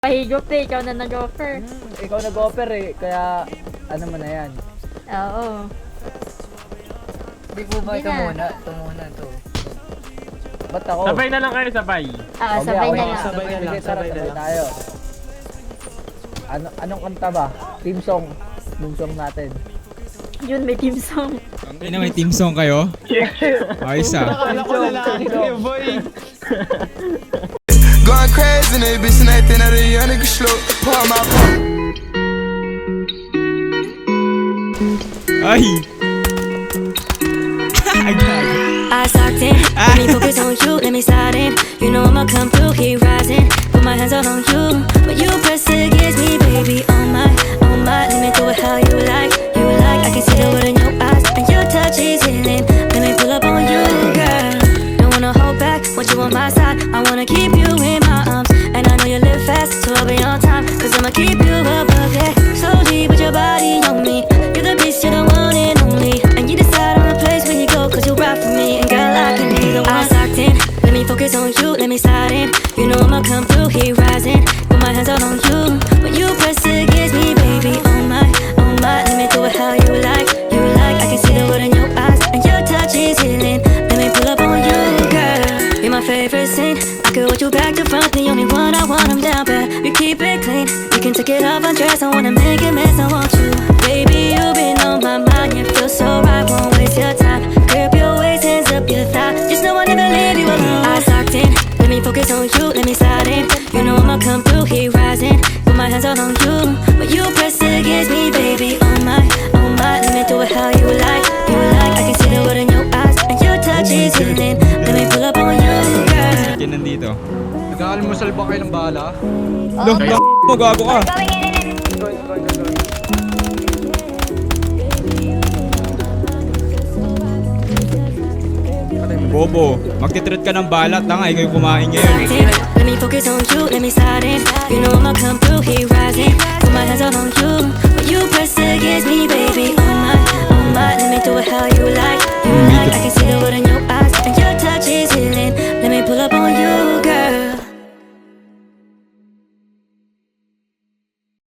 Pahigop eh, ikaw na nag-offer. Ikaw nag-offer eh, kaya ano mo na yan. Oo. Hindi po ba Hindi ito na. muna? Ito muna to. Ba't ako? Sabay na lang kayo, sabay. Ah, Okay, sabay okay. na lang. Sabay na lang, Sige, tara, sabay na lang. tayo. Anong kanta ba? Team song. Team song natin. Yun, may team song. May team song kayo? Ayos ah. Akala ko lalaki kayo, boy. Going crazy, and they bitch, and they think that a young nigga slow. Pour my Ay! I locked in, let me focus on you, let me slide in. You know I'ma come through, keep rising. Put my hands all on you, when you press against me, baby. Oh my, let me do it how you like, you like. I can see the world in your eyes, and your touch is healing. Let me pull up on you, girl. Don't wanna hold back, want you on my side. I wanna keep you in my arms, and I know you live fast, so I'll be on time. Cause I'ma keep you above it, slowly with your body on me. You're the beast, you're the one and only. And you decide on the place where you go, cause you ride for me. And girl, I can be the one. I'm locked in, let me focus on you, let me slide in. You know I'ma come through, keep rising. Put my hands all on you, when you press against me, baby. Oh my, let me do it how you like, you like. I can see the world in your eyes, and your touch is healing. Let me pull up on you, girl. You're my favorite sin. I could hold you back to front, the only one I want, I'm down bad. You keep it clean, you can take it off, undress. I wanna make it mess, I want you. Baby, you've been on my mind, you feel so right, won't waste your time. Grip your waist, hands up your thigh, just know I'll never leave you alone. Eyes locked in, let me focus on you, let me slide in. You know I'ma come through, keep rising. Put my hands all on you, when you press against me, baby. Oh my, let me do it how you like, you like. I can see the world in your eyes, and your touch is healing. Let me pull up on you, girl. Yan nandito. Nag-aalmusal ba kayo ng bahala? Mo, gago ka. Bobo, magtitreat ka ng balat, tanga, ikaw yung kumain ngayon. Let me focus on you, let me slide in. You know I'ma come through, keep rising. Put my hands all on you, when you press against me, baby. Oh my, let me do it how you like, you like. I can see the world in your